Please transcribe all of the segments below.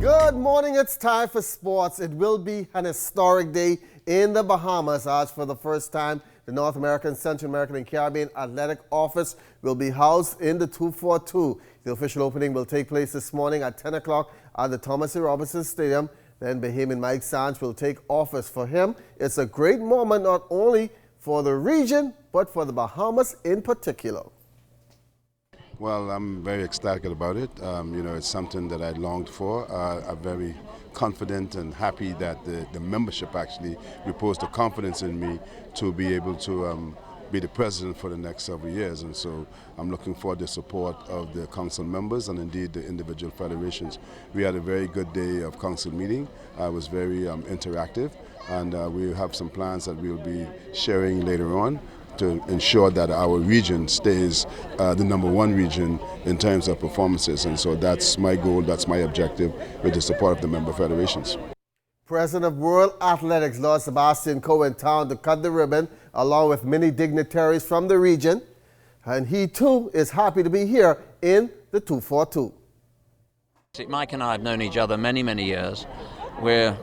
Good morning, it's time for sports. It will be an historic day in the Bahamas as for the first time the North American, Central American and Caribbean Athletic Office will be housed in the 242. The official opening will take place this morning at 10 o'clock at the Thomas A. Robinson Stadium. Then Bahamian Mike Sanch will take office. For him, it's a great moment not only for the region but for the Bahamas in particular. Well, I'm very ecstatic about it. It's something that I longed for. I'm very confident and happy that the membership actually reposed the confidence in me to be able to be the president for the next several years. And so I'm looking for the support of the council members and indeed the individual federations. We had a very good day of council meeting. It was very interactive, and we have some plans that we'll be sharing later on to ensure that our region stays the #1 region in terms of performances. And so that's my goal, that's my objective, with the support of the member federations. President of World Athletics, Lord Sebastian Coe, in town to cut the ribbon, along with many dignitaries from the region. And he, too, is happy to be here in the 242. Mike and I have known each other many, many years. We're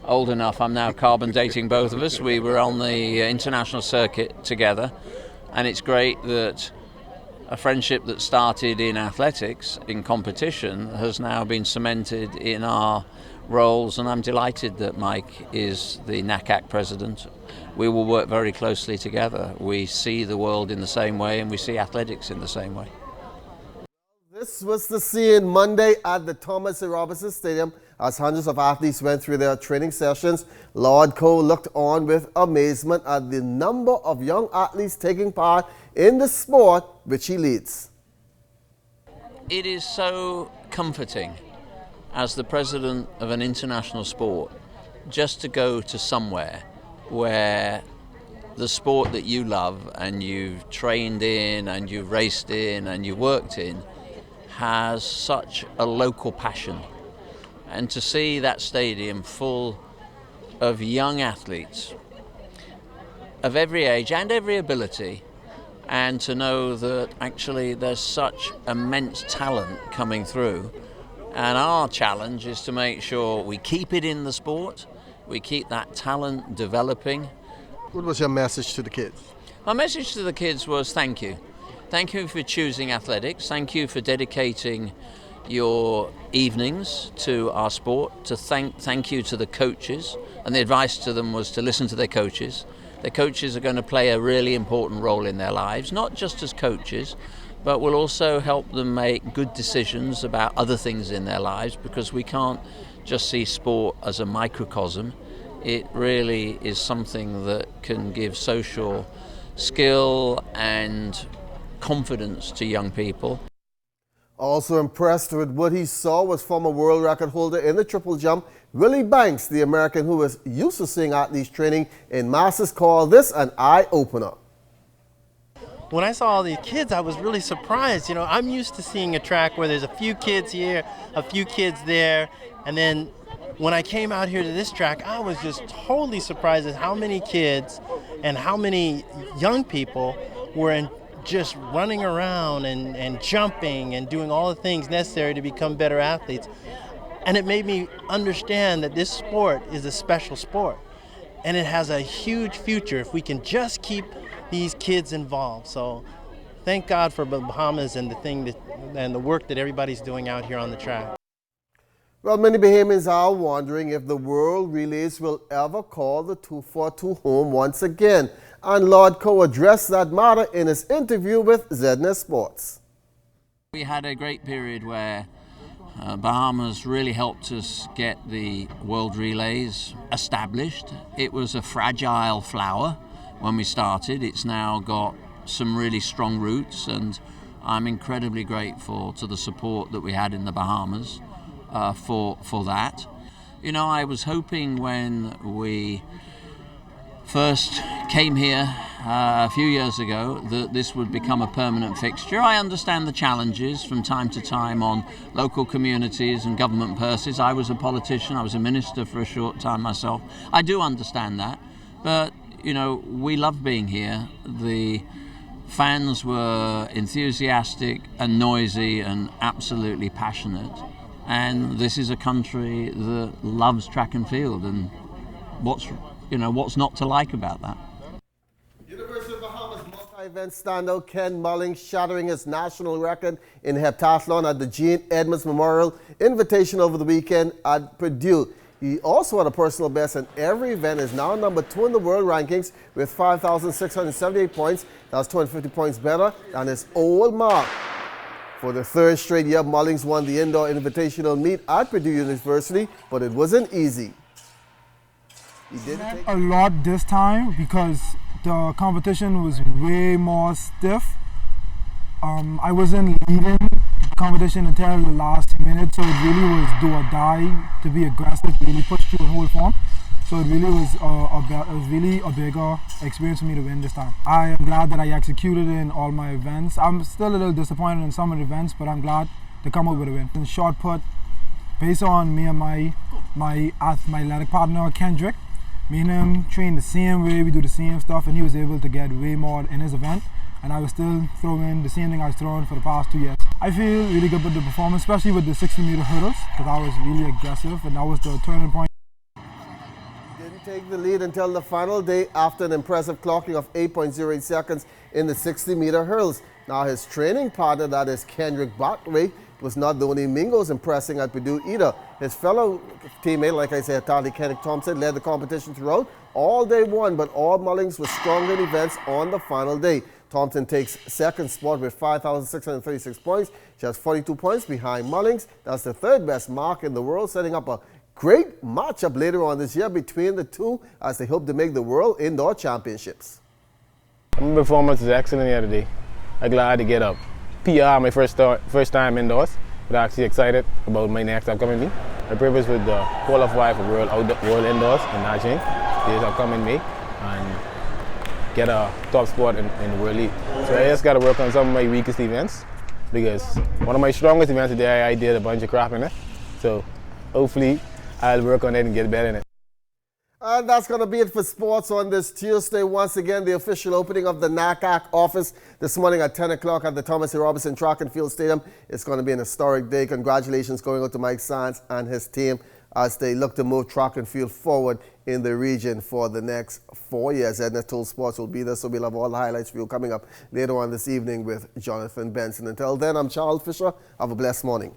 old enough, I'm now carbon dating both of us. We were on the international circuit together, and it's great that a friendship that started in athletics, in competition, has now been cemented in our roles, and I'm delighted that Mike is the NACAC president. We will work very closely together. We see the world in the same way, and we see athletics in the same way. This was the scene Monday at the Thomas A. Robinson Stadium as hundreds of athletes went through their training sessions. Lord Coe looked on with amazement at the number of young athletes taking part in the sport which he leads. It is so comforting as the president of an international sport just to go to somewhere where the sport that you love and you've trained in and you've raced in and you've worked in has such a local passion. And to see that stadium full of young athletes of every age and every ability, and to know that actually there's such immense talent coming through, and our challenge is to make sure we keep it in the sport, we keep that talent developing. What was your message to the kids? My message to the kids was thank you. Thank you for choosing athletics. Thank you for dedicating your evenings to our sport. To thank you to the coaches, and the advice to them was to listen to their coaches. Their coaches are going to play a really important role in their lives, not just as coaches, but will also help them make good decisions about other things in their lives, because we can't just see sport as a microcosm. It really is something that can give social skill and confidence to young people. Also impressed with what he saw was former world record holder in the triple jump, Willie Banks, the American who was used to seeing athletes training in masses, called this an eye-opener. When I saw all these kids, I was really surprised. I'm used to seeing a track where there's a few kids here, a few kids there, and then when I came out here to this track, I was just totally surprised at how many kids and how many young people were just running around and jumping and doing all the things necessary to become better athletes. And it made me understand that this sport is a special sport, and it has a huge future if we can just keep these kids involved. So thank God for the Bahamas and the work that everybody's doing out here on the track. Well, many Bahamians are wondering if the World Relays will ever call the 242 home once again. And Lord Coe addressed that matter in his interview with ZNS Sports. We had a great period where Bahamas really helped us get the World Relays established. It was a fragile flower when we started. It's now got some really strong roots, and I'm incredibly grateful to the support that we had in the Bahamas for that. I was hoping when we first came here a few years ago that this would become a permanent fixture. I understand the challenges from time to time on local communities and government purses. I was a politician, I was a minister for a short time myself. I do understand that, but we love being here. The fans were enthusiastic and noisy and absolutely passionate. And this is a country that loves track and field, and what's not to like about that? University of Bahamas multi-event standout Ken Mullings shattering his national record in heptathlon at the Gene Edmonds Memorial Invitation over the weekend at Purdue. He also had a personal best in every event, is now number 2 in the world rankings with 5,678 points. That's 250 points better than his old mark. For the third straight year, Mullings won the indoor invitational meet at Purdue University, but it wasn't easy. He didn't take a lot this time because the competition was way more stiff. I wasn't leading the competition until the last minute, so it really was do or die to be aggressive, to really push through and hold form. So it really was a bigger experience for me to win this time. I am glad that I executed in all my events. I'm still a little disappointed in some of the events, but I'm glad to come up with a win. In short put, based on me and my athletic partner Kendrick, me and him train the same way, we do the same stuff, and he was able to get way more in his event, and I was still throwing the same thing I was throwing for the past 2 years. I feel really good with the performance, especially with the 60-meter hurdles, because I was really aggressive, and that was the turning point. Didn't take the lead until the final day after an impressive clocking of 8.08 seconds in the 60-meter hurdles. Now his training partner, that is Kendrick Botway, was not the only Mingos impressing at Purdue either. His fellow teammate, like I said, Tali Kenneth Thompson, led the competition throughout all day one, but all Mullings was stronger in events on the final day. Thompson takes second spot with 5,636 points. She has 42 points behind Mullings. That's the third best mark in the world, setting up a great matchup later on this year between the two as they hope to make the World Indoor Championships. My performance was excellent the other day. I'm glad to get up. PR, my first time indoors, but actually excited about my next upcoming meet. My purpose was to qualify for World Indoors in Nanjing this upcoming May and get a top spot in the World League. So I just got to work on some of my weakest events because one of my strongest events today I did a bunch of crap in it. So hopefully I'll work on it and get better in it. And that's going to be it for sports on this Tuesday. Once again, the official opening of the NACAC office this morning at 10 o'clock at the Thomas A. Robinson Track and Field Stadium. It's going to be an historic day. Congratulations going out to Mike Sands and his team as they look to move track and field forward in the region for the next 4 years. Edna Tool Sports will be there, so we'll have all the highlights for you coming up later on this evening with Jonathan Benson. Until then, I'm Charles Fisher. Have a blessed morning.